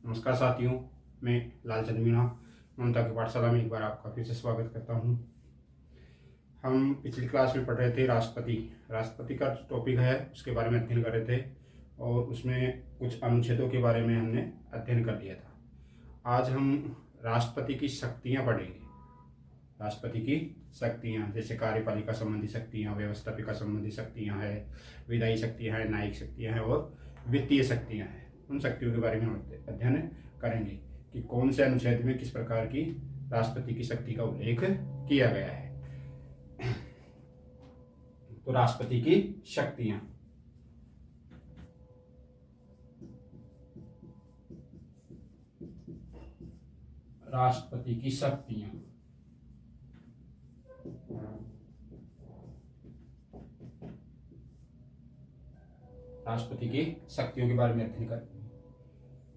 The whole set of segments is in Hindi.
नमस्कार साथियों, मैं लालचंद मीणा ममता की पाठशाला में एक बार आपका फिर से स्वागत करता हूं। हम पिछली क्लास में पढ़ रहे थे राष्ट्रपति का टॉपिक है उसके बारे में अध्ययन कर रहे थे और उसमें कुछ अनुच्छेदों के बारे में हमने अध्ययन कर लिया था। आज हम राष्ट्रपति की शक्तियाँ पढ़ेंगे। राष्ट्रपति की शक्तियाँ जैसे कार्यपालिका संबंधी शक्तियाँ, व्यवस्थापिका संबंधी शक्तियाँ हैं, विधायी शक्तियाँ हैं, न्यायिक शक्तियाँ हैं और वित्तीय शक्तियाँ हैं। उन शक्तियों के बारे में हम अध्ययन करेंगे कि कौन से अनुच्छेद में किस प्रकार की राष्ट्रपति की शक्ति का उल्लेख किया गया है। तो राष्ट्रपति की शक्तियाँ, राष्ट्रपति की शक्तियाँ, राष्ट्रपति की शक्तियों के बारे में अध्ययन करेंगे।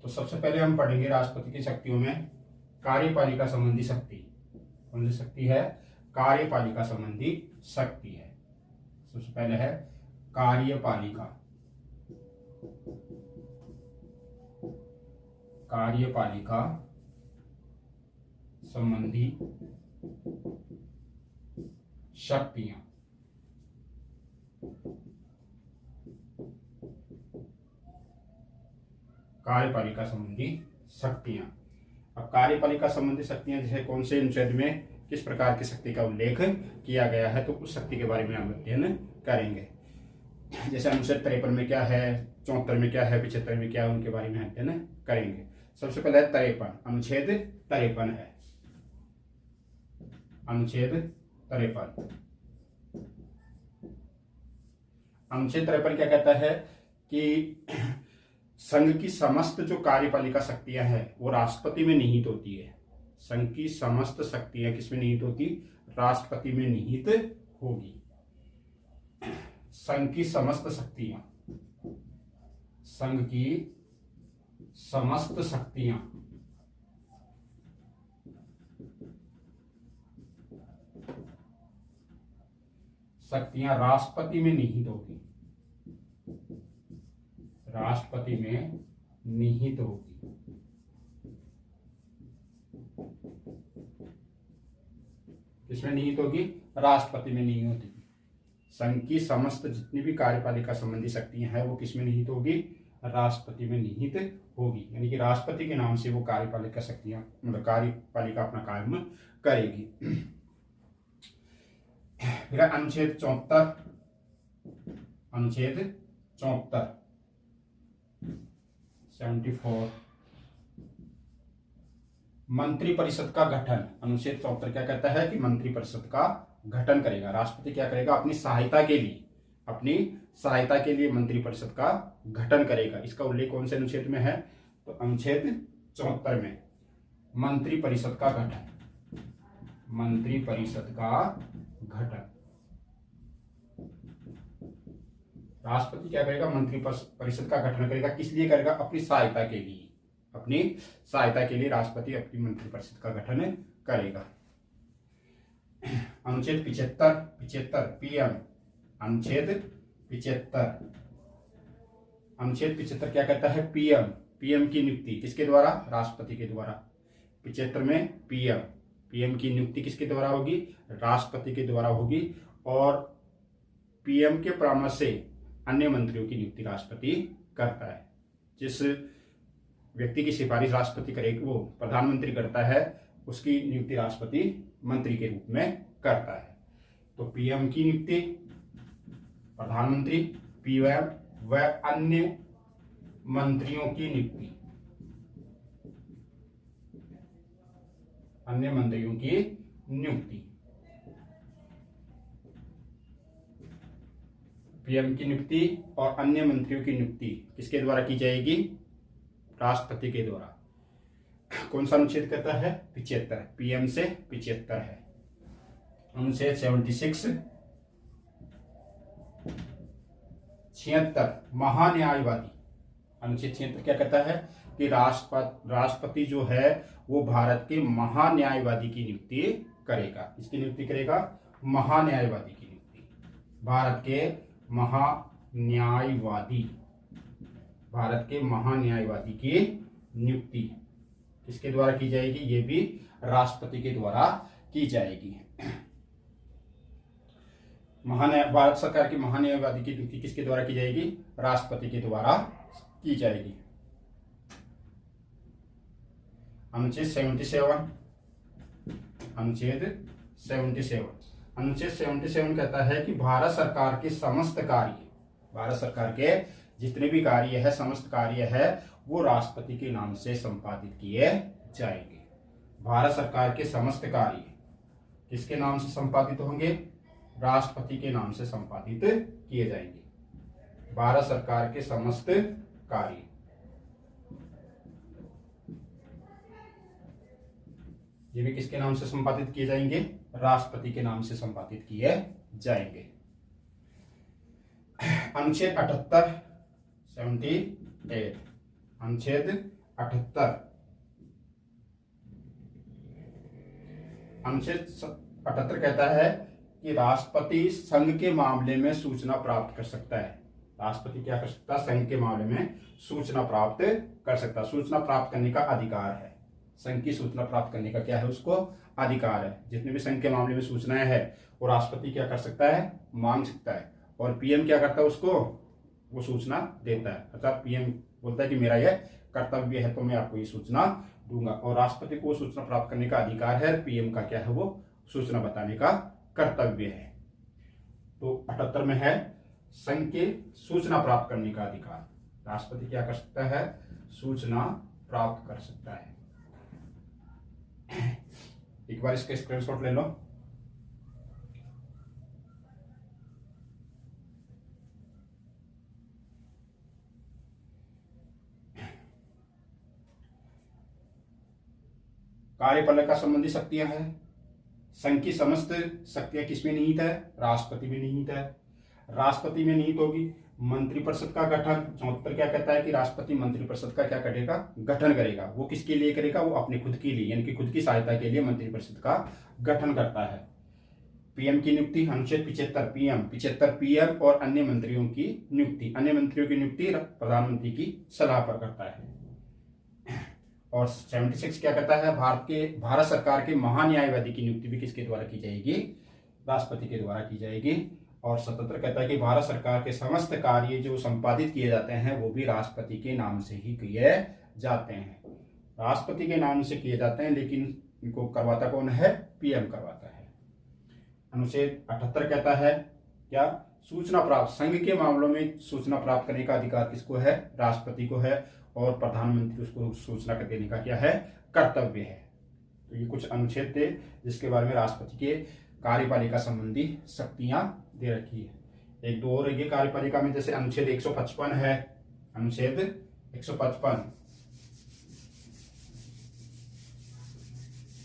तो सबसे पहले हम पढ़ेंगे राष्ट्रपति की शक्तियों में कार्यपालिका संबंधी शक्ति। कौन सी शक्ति है? कार्यपालिका संबंधी शक्ति है। सबसे पहले है कार्यपालिका, कार्यपालिका संबंधी शक्तियां। कार्यपालिका संबंधी शक्तियां। अब कार्यपालिका संबंधी शक्तियां जैसे कौन से अनुच्छेद में किस प्रकार की शक्ति का उल्लेख किया गया है, तो उस शक्ति के बारे में हम अध्ययन करेंगे। जैसे अनुच्छेद 53 में क्या है, 74 में क्या है, 75 में क्या है, उनके बारे में अध्ययन करेंगे। सबसे पहले है 53, अनुच्छेद 53 है। अनुच्छेद 53, अनुच्छेद 53 क्या कहता है कि संघ की समस्त जो कार्यपालिका शक्तियां हैं वो राष्ट्रपति में निहित होती है। संघ की समस्त शक्तियां किसमें निहित होती? राष्ट्रपति में निहित होगी। संघ की समस्त शक्तियां, संघ की समस्त शक्तियां राष्ट्रपति में निहित होगी, राष्ट्रपति में निहित होगी। किसमें निहित होगी? राष्ट्रपति में निहित होगी। संघ की समस्त जितनी भी कार्यपालिका संबंधी शक्तियां हैं वो किसमें निहित होगी? राष्ट्रपति में निहित होगी। यानी कि राष्ट्रपति के नाम से वो कार्यपालिका शक्तियां मतलब कार्यपालिका अपना कार्य करेगी। फिर अनुच्छेद 74, अनुच्छेद 74 74 मंत्री परिषद का गठन। अनुच्छेद 74 क्या कहता है कि मंत्री परिषद का गठन करेगा। राष्ट्रपति क्या करेगा? अपनी सहायता के लिए मंत्री परिषद का गठन करेगा। इसका उल्लेख कौन से अनुच्छेद में है? तो अनुच्छेद 74 में मंत्री परिषद का गठन, मंत्री परिषद का गठन। राष्ट्रपति क्या करेगा? मंत्री परिषद का गठन करेगा। किस लिए करेगा? अपनी सहायता के लिए। अपनी सहायता के लिए राष्ट्रपति अपनी मंत्री परिषद का गठन करेगा। अनुच्छेद 75 पीएम, अनुच्छेद 75 क्या कहता है? पीएम की नियुक्ति किसके द्वारा? राष्ट्रपति के द्वारा। 75 में पीएम की नियुक्ति किसके द्वारा होगी? राष्ट्रपति के द्वारा होगी। और पीएम के परामर्श से अन्य मंत्रियों की नियुक्ति राष्ट्रपति करता है। जिस व्यक्ति की सिफारिश राष्ट्रपति करेगा वो प्रधानमंत्री करता है, उसकी नियुक्ति राष्ट्रपति मंत्री के रूप में करता है। तो पीएम की नियुक्ति, प्रधानमंत्री, पीएम व अन्य मंत्रियों की नियुक्ति, अन्य मंत्रियों की नियुक्ति। पीएम की नियुक्ति और अन्य मंत्रियों की नियुक्ति किसके द्वारा की जाएगी? राष्ट्रपति के द्वारा। कौन सा अनुच्छेद कहता है? 75, पीएम से 75 है। अनुच्छेद 76 76 महान्यायवादी। अनुच्छेद 76 क्या कहता है कि राष्ट्रपति जो है वो भारत के महान्यायवादी की नियुक्ति करेगा। इसकी नियुक्ति करेगा? महान्यायवादी की नियुक्ति। भारत के महान्यायवादी की नियुक्ति किसके द्वारा की जाएगी? ये भी राष्ट्रपति के द्वारा की जाएगी। भारत सरकार के महान्यायवादी की नियुक्ति किसके द्वारा की जाएगी? राष्ट्रपति के द्वारा की जाएगी। अनुच्छेद 77, अनुच्छेद 77, अनुच्छेद 77 कहता है कि भारत सरकार के समस्त कार्य, भारत सरकार के जितने भी कार्य है, समस्त कार्य है, वो राष्ट्रपति के नाम से संपादित किए जाएंगे। भारत सरकार के समस्त कार्य किसके नाम से संपादित होंगे? राष्ट्रपति के नाम से संपादित किए जाएंगे। भारत सरकार के समस्त कार्य ये भी किसके नाम से संपादित किए जाएंगे? राष्ट्रपति के नाम से संपादित किए जाएंगे। अनुच्छेद 78, 78, अनुच्छेद 78, अनुच्छेद 78 कहता है कि राष्ट्रपति संघ के मामले में सूचना प्राप्त कर सकता है। राष्ट्रपति क्या कर सकता है? संघ के मामले में सूचना प्राप्त कर सकता है। सूचना प्राप्त करने का अधिकार है। संघ की सूचना प्राप्त करने का क्या है? उसको अधिकार है। जितने भी संघ के मामले में सूचनाएं है वो राष्ट्रपति क्या कर सकता है? मांग सकता है। और पीएम क्या करता है? उसको वो सूचना देता है। अर्थात पीएम बोलता है कि मेरा यह कर्तव्य है तो मैं आपको ये सूचना दूंगा, और राष्ट्रपति को सूचना प्राप्त करने का अधिकार है। पीएम का क्या है? वो सूचना बताने का कर्तव्य है। तो 78 में है संघ के सूचना प्राप्त करने का अधिकार। राष्ट्रपति क्या कर सकता है? सूचना प्राप्त कर सकता है। एक बार इसके स्क्रीनशॉट ले लो। कार्यपालिका संबंधी शक्तियां हैं। संघ की समस्त शक्तियां किसमें निहित है? राष्ट्रपति में निहित है। राष्ट्रपति में निहित होगी। मंत्रिपरिषद का गठन 74 क्या कहता है कि राष्ट्रपति मंत्रिपरिषद का क्या करेगा? गठन करेगा। वो किसके लिए करेगा? वो अपने खुद के लिए, यानी कि खुद की सहायता के लिए मंत्रिपरिषद का गठन करता है। पीएम की नियुक्ति, अनुच्छेद 75, 75 पीएम और अन्य मंत्रियों की नियुक्ति, अन्य मंत्रियों की नियुक्ति प्रधानमंत्री की सलाह पर करता है। और 76 क्या कहता है? भारत सरकार के महान्यायवादी की नियुक्ति भी किसके द्वारा की जाएगी? राष्ट्रपति के द्वारा की जाएगी। और 77 कहता है कि भारत सरकार के समस्त कार्य जो संपादित किए जाते हैं वो भी राष्ट्रपति के नाम से ही किए जाते हैं। राष्ट्रपति के नाम से किए जाते हैं, लेकिन इनको करवाता कौन है? पीएम करवाता है। अनुच्छेद 78 कहता है क्या? सूचना प्राप्त, संघ के मामलों में सूचना प्राप्त करने का अधिकार किसको है? राष्ट्रपति को है। और प्रधानमंत्री उसको सूचना कर देने का क्या है? कर्तव्य है। तो ये कुछ अनुच्छेद थे जिसके बारे में राष्ट्रपति के कार्यपालिका संबंधी शक्तियां दे रखी है। एक दो और ये कार्यपालिका में, जैसे अनुच्छेद 155 है। अनुच्छेद 155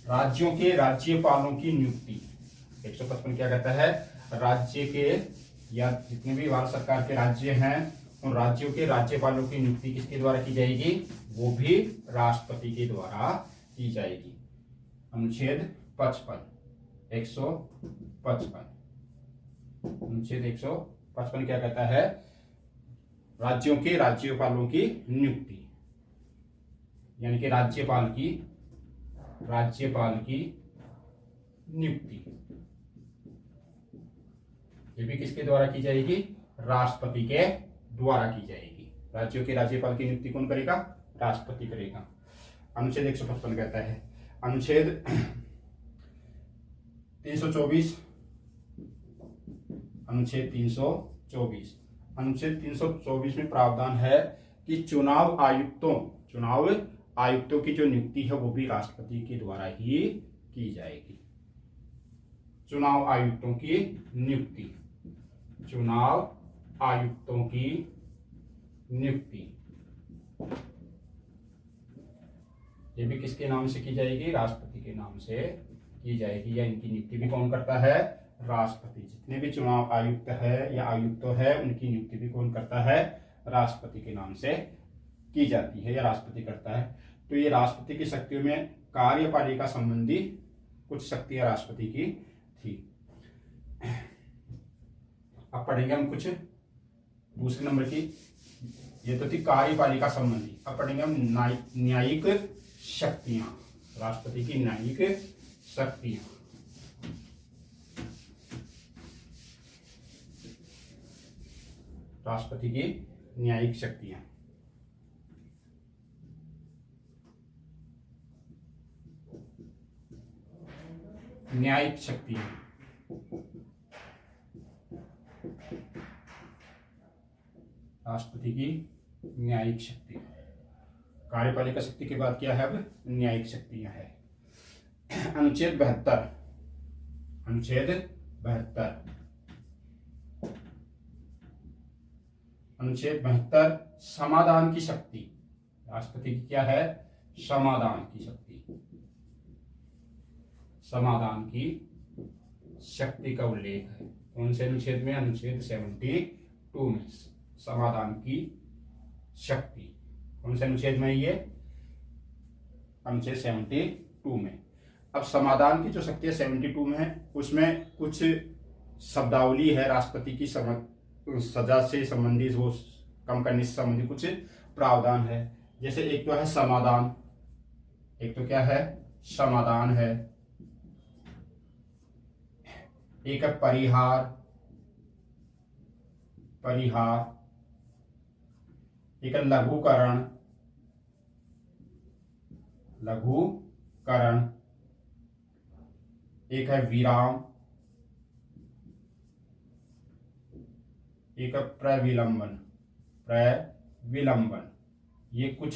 राज्यों के राज्यपालों की नियुक्ति। 155 क्या कहता है? राज्य के या जितने भी भारत सरकार के राज्य हैं उन राज्यों के राज्यपालों की नियुक्ति किसके द्वारा की जाएगी? वो भी राष्ट्रपति के द्वारा की जाएगी। अनुच्छेद 55, 155, अनुच्छेद 155 क्या कहता है? राज्यों के राज्यपालों की नियुक्ति, यानी कि राज्यपाल की नियुक्ति ये भी किसके द्वारा की जाएगी? राष्ट्रपति के द्वारा की जाएगी। राज्यों के राज्यपाल की नियुक्ति कौन करेगा? राष्ट्रपति करेगा। अनुच्छेद 155 कहता है, अनुच्छेद 324, अनुच्छेद 324, अनुच्छेद 324 में प्रावधान है कि चुनाव आयुक्तों की जो नियुक्ति है वो भी राष्ट्रपति के द्वारा ही की जाएगी। चुनाव आयुक्तों की नियुक्ति, चुनाव आयुक्तों की नियुक्ति ये भी किसके नाम से की जाएगी? राष्ट्रपति के नाम से की जाएगी। या इनकी नियुक्ति भी कौन करता है? राष्ट्रपति। जितने भी चुनाव आयुक्त है या आयुक्त है उनकी नियुक्ति भी कौन करता है? राष्ट्रपति के नाम से की जाती है या राष्ट्रपति करता है। तो ये राष्ट्रपति की शक्तियों में कार्यपालिका संबंधी कुछ शक्तियां राष्ट्रपति की थी। अब पढ़ेंगे हम कुछ दूसरे नंबर की ये तो थी कार्यपालिका संबंधी। अब पढ़ेंगे हम न्यायिक शक्तियां, राष्ट्रपति की न्यायिक शक्तियां। राष्ट्रपति की न्यायिक शक्तियां। न्यायिक शक्तियां, राष्ट्रपति की न्यायिक शक्ति। कार्यपालिका शक्ति के बाद क्या है, अब न्यायिक शक्तियां है। अनुच्छेद 72, अनुच्छेद 72, अनुच्छेद 72 समाधान की शक्ति। राष्ट्रपति की क्या है, समाधान की शक्ति। समाधान की शक्ति का उल्लेख है कौन से अनुच्छेद में, अनुच्छेद 72 में। समाधान की शक्ति कौन से अनुच्छेद में, ये अनुच्छेद 72 में। अब समाधान की जो शक्ति है 72 में है, उसमें कुछ शब्दावली है राष्ट्रपति की सजा से संबंधित, वो कम करने से संबंधित कुछ प्रावधान है। जैसे एक तो है समाधान, एक तो क्या है, समाधान है, एक है परिहार, परिहार, एक है लघुकरण, लघुकरण, एक है विराम, एक है प्रविलंबन, प्रविलंबन। ये कुछ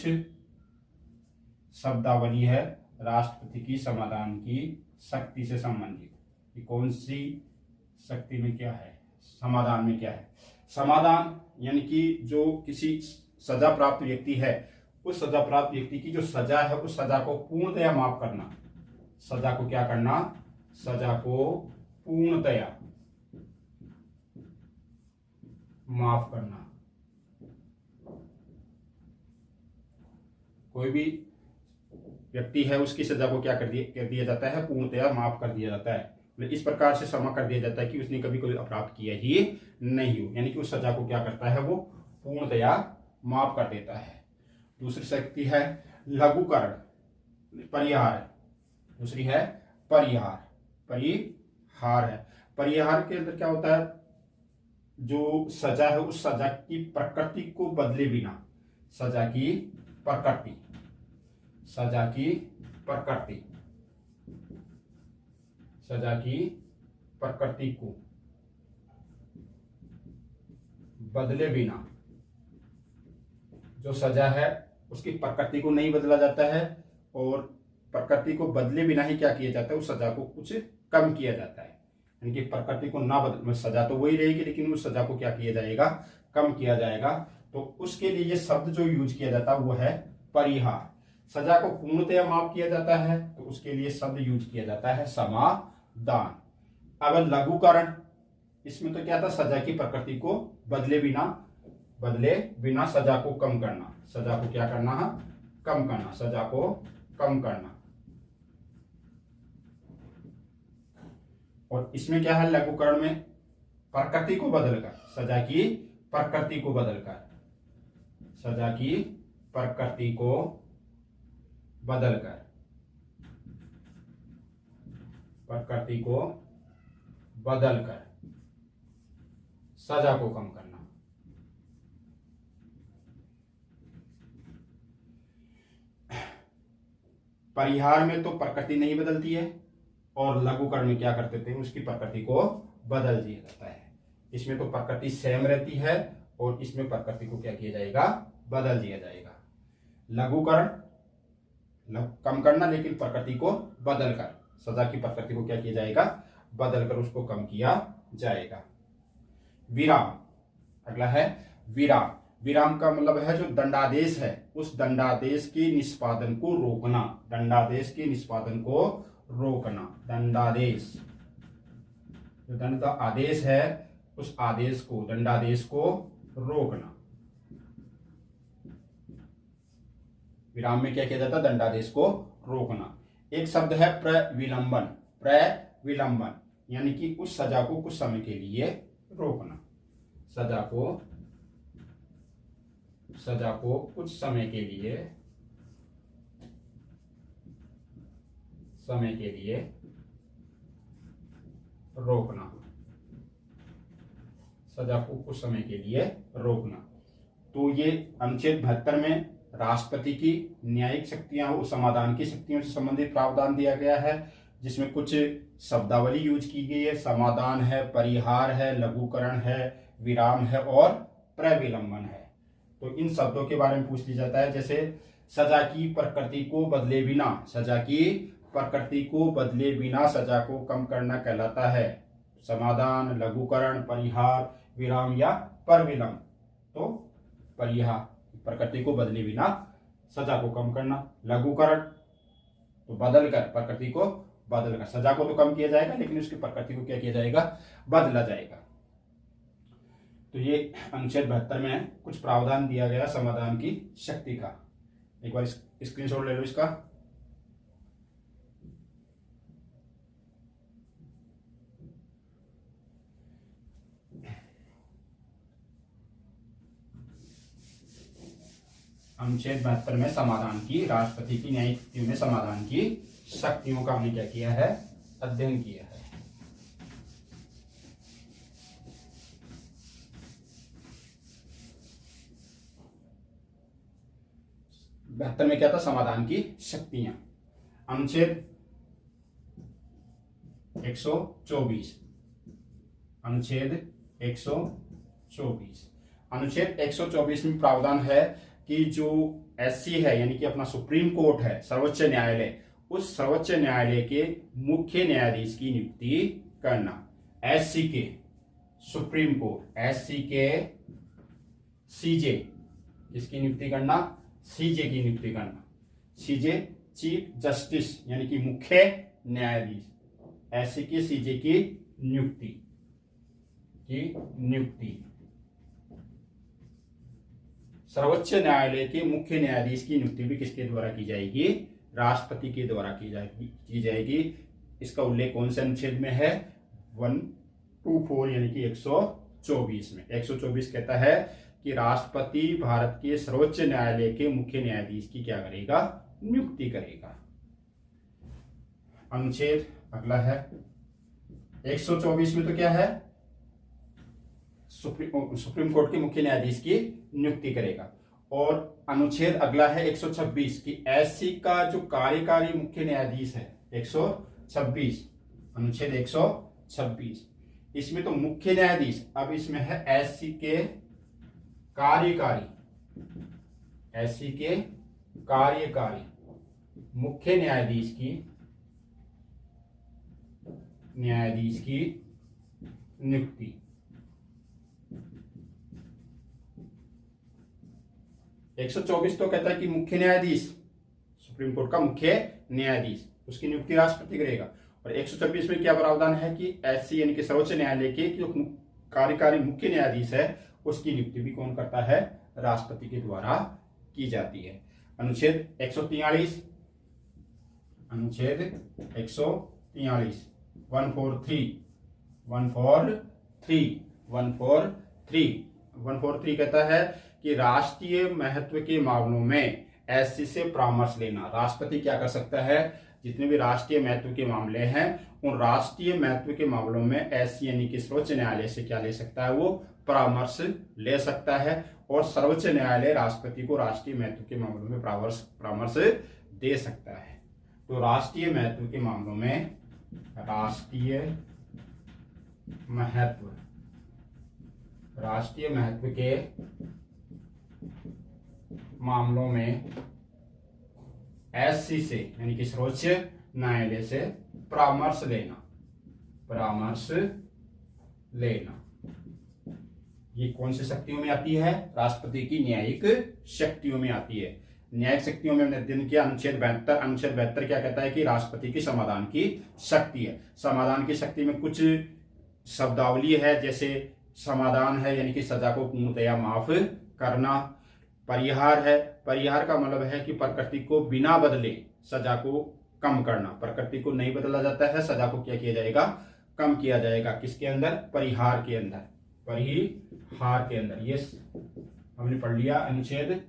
शब्दावली है राष्ट्रपति की समाधान की शक्ति से संबंधित। ये कौन सी शक्ति में क्या है, समाधान में क्या है। समाधान यानी कि जो किसी सजा प्राप्त व्यक्ति है, उस सजा प्राप्त व्यक्ति की जो सजा है, उस सजा को पूर्णतया माफ करना। सजा को क्या करना, सजा को पूर्णतया माफ करना। कोई भी व्यक्ति है, उसकी सजा को क्या कर दिया जाता है, पूर्णतया माफ कर दिया जाता है। इस प्रकार से क्षमा कर दिया जाता है कि उसने कभी कोई अपराध किया ही नहीं हो, यानी कि उस सजा को क्या करता है, वो पूर्णतया माफ कर देता है। दूसरी शक्ति है लघुकरण, परिहार। दूसरी है परिहार, परिहार है। परिहार के अंदर क्या होता है, जो सजा है उस सजा की प्रकृति को बदले बिना, सजा की प्रकृति, सजा की प्रकृति, सजा की प्रकृति को बदले बिना, जो सजा है उसकी प्रकृति को नहीं बदला जाता है, और प्रकृति को बदले बिना ही क्या किया जाता है, उस सजा को कुछ कम किया जाता है। यानी कि प्रकृति को ना बदल, सजा तो वही रहेगी लेकिन उस सजा को क्या किया जाएगा, कम किया जाएगा। तो उसके लिए ये शब्द जो यूज किया जाता है वो है परिहार। सजा को पूर्णतया माफ किया जाता है तो उसके लिए शब्द यूज किया जाता है समाधान। अब लघुकरण, इसमें तो क्या था, सजा की प्रकृति को बदले बिना सजा को कम करना। सजा को क्या करना है, कम करना, सजा को कम करना। और इसमें क्या है, लघुकरण में प्रकृति को बदलकर, सजा की प्रकृति को बदलकर, सजा की प्रकृति को बदलकर, प्रकृति को बदलकर सजा को कम करना। परिहार में तो प्रकृति नहीं बदलती है, और लघुकरण में क्या करते थे, उसकी प्रकृति को बदल दिया जाता है। इसमें तो प्रकृति सेम रहती है और इसमें प्रकृति को क्या किया जाएगा, बदल दिया जाएगा। लघुकरण कम करना, लेकिन प्रकृति को बदलकर, सजा की प्रकृति को क्या किया जाएगा, बदलकर उसको कम किया जाएगा। विराम, अगला है विराम। विराम का मतलब है जो दंडादेश है, उस दंडादेश के निष्पादन को रोकना। दंडादेश के निष्पादन को रोकना, दंडादेश, जो दंड का आदेश है उस आदेश को, दंडादेश को रोकना। विराम में क्या किया जाता है, दंडादेश को रोकना। एक शब्द है प्रविलंबन। प्रविलंबन यानी कि उस सजा को कुछ समय के लिए रोकना, सजा को सजा को कुछ समय के लिए रोकना, सजा को कुछ समय के लिए रोकना। तो ये अनुच्छेद 72 में राष्ट्रपति की न्यायिक शक्तियां और समाधान की शक्तियों से संबंधित प्रावधान दिया गया है, जिसमें कुछ शब्दावली यूज की गई है। समाधान है, परिहार है, लघुकरण है, विराम है और प्रविलंबन है। तो इन शब्दों के बारे में पूछ लिया जाता है, जैसे सजा की प्रकृति को बदले बिना, सजा की प्रकृति को बदले बिना सजा को कम करना कहलाता है समाधान, लघुकरण, परिहार, विराम या प्रविलंब। तो परिहार प्रकृति को बदले बिना सजा को कम करना, लघुकरण तो बदल कर, प्रकृति को बदल कर, सजा को तो कम किया जाएगा लेकिन उसकी प्रकृति को क्या किया जाएगा, बदला जाएगा। तो ये अनुच्छेद 72 में कुछ प्रावधान दिया गया समाधान की शक्ति का। एक बार स्क्रीनशॉट ले लो इसका। अनुच्छेद 72 में समाधान की, राष्ट्रपति की न्यायिक शक्तियों में समाधान की शक्तियों का हमने क्या किया है, अध्ययन किया है। बहत्तर में क्या था, समाधान की शक्तियां। अनुच्छेद 124, अनुच्छेद 124, अनुच्छेद 124 में प्रावधान है कि जो एससी है यानी कि अपना सुप्रीम कोर्ट है, सर्वोच्च न्यायालय, उस सर्वोच्च न्यायालय के मुख्य न्यायाधीश की नियुक्ति करना। एससी के सुप्रीम कोर्ट, एससी के सीजे, किसकी नियुक्ति करना, सीजे की नियुक्ति करना। सीजे चीफ जस्टिस यानी कि मुख्य न्यायाधीश, एससी के सीजे की नियुक्ति सर्वोच्च न्यायालय के मुख्य न्यायाधीश की नियुक्ति भी किसके द्वारा की जाएगी, राष्ट्रपति के द्वारा की जाएगी। इसका उल्लेख कौन से अनुच्छेद में है, 124 यानी कि 124 में। 124 कहता है कि राष्ट्रपति भारत के सर्वोच्च न्यायालय के मुख्य न्यायाधीश की क्या करेगा, नियुक्ति करेगा। अनुच्छेद अगला है 124 में तो क्या है, सुप्रीम कोर्ट के मुख्य न्यायाधीश की नियुक्ति करेगा। और अनुच्छेद अगला है 126 की एससी का जो कार्यकारी मुख्य न्यायाधीश है, 126 अनुच्छेद 126, इसमें तो मुख्य न्यायाधीश, अब इसमें है एससी के कार्यकारी, एससी के कार्यकारी मुख्य न्यायाधीश की नियुक्ति। 124 तो कहता है कि मुख्य न्यायाधीश, सुप्रीम कोर्ट का मुख्य न्यायाधीश, उसकी नियुक्ति राष्ट्रपति करेगा। और 126 में क्या प्रावधान है कि एससी यानी कि सर्वोच्च न्यायालय के जो कार्यकारी मुख्य न्यायाधीश है उसकी नियुक्ति भी कौन करता है, राष्ट्रपति के द्वारा की जाती है। अनुच्छेद 143, अनुच्छेद 143 143 कहता है कि राष्ट्रीय महत्व के मामलों में एससी से परामर्श लेना। राष्ट्रपति क्या कर सकता है, जितने भी राष्ट्रीय महत्व के मामले हैं उन राष्ट्रीय महत्व के मामलों में एससी यानी कि सर्वोच्च न्यायालय से क्या ले सकता है, वो परामर्श ले सकता है। और सर्वोच्च न्यायालय राष्ट्रपति को राष्ट्रीय महत्व के मामलों में परामर्श दे सकता है। तो राष्ट्रीय महत्व के मामलों में, राष्ट्रीय महत्व के मामलों में एससी से यानी कि सर्वोच्च न्यायालय से परामर्श लेना, ये कौन सी शक्तियों में आती है, राष्ट्रपति की न्यायिक शक्तियों में आती है। न्यायिक शक्तियों में हमने अध्ययन किया अनुच्छेद 72। अनुच्छेद 72 क्या कहता है कि राष्ट्रपति की समाधान की शक्ति है। समाधान की शक्ति में कुछ शब्दावली है, जैसे समाधान है यानी कि सजा को पूर्णतया माफ करना। परिहार है, परिहार का मतलब है कि प्रकृति को बिना बदले सजा को कम करना। प्रकृति को नहीं बदला जाता है, सजा को क्या किया जाएगा, कम किया जाएगा। किसके अंदर, परिहार के अंदर, परिहार के अंदर। ये हमने पढ़ लिया अनुच्छेद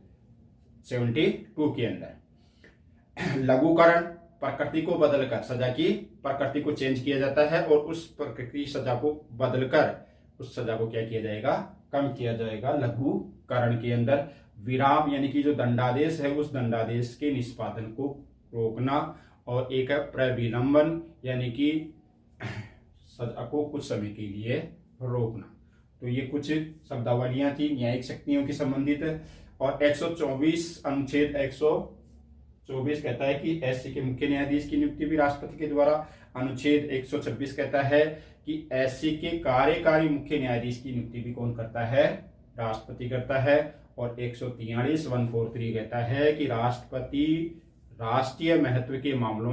72 के अंदर। लघुकरण, प्रकृति को बदलकर सजा की प्रकृति को चेंज किया जाता है और उस प्रकृति सजा को बदलकर उस सजा को क्या किया जाएगा, कम किया जाएगा। लघुकरण के अंदर विराम यानी कि जो दंडादेश है उस दंडादेश के निष्पादन को रोकना, और एक है प्रविलंबन यानी कि सजा को कुछ समय के लिए रोकना। तो ये कुछ शब्दावलियां थी न्यायिक शक्तियों की संबंधित। और 124 अनुच्छेद 124 कहता है कि एससी के मुख्य न्यायाधीश की नियुक्ति भी राष्ट्रपति के द्वारा। अनुच्छेद 126 कहता है कि एससी के कार्यकारी मुख्य न्यायाधीश की नियुक्ति भी कौन करता है, राष्ट्रपति करता है। और 143 कहता है कि राष्ट्रपति राष्ट्रीय महत्व के मामलों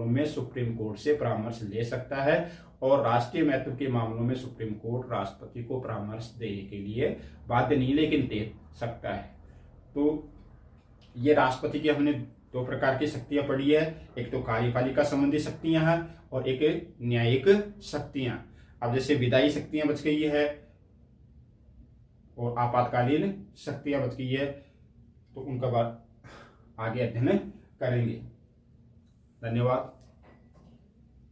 में सुप्रीम कोर्ट से परामर्श ले सकता है, और राष्ट्रीय महत्व के मामलों में सुप्रीम कोर्ट राष्ट्रपति को परामर्श देने के लिए बाध्य नहीं लेकिन दे सकता है। तो ये राष्ट्रपति की हमने दो प्रकार की शक्तियां पढ़ी है, एक तो कार्यपालिका संबंधी शक्तियां हैं और एक न्यायिक शक्तियां। अब जैसे विधायी शक्तियां बच गई है और आपातकालीन शक्तियां बच गई है, तो उनका बात आगे अध्ययन करेंगे। धन्यवाद।